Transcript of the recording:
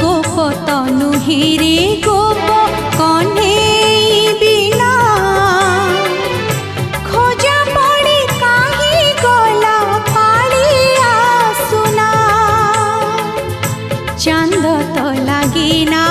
गोप तनु हिरे गोप कन्हई बिना खोजा पड़ी काहे गला कालिया सुना चांद तो लागिना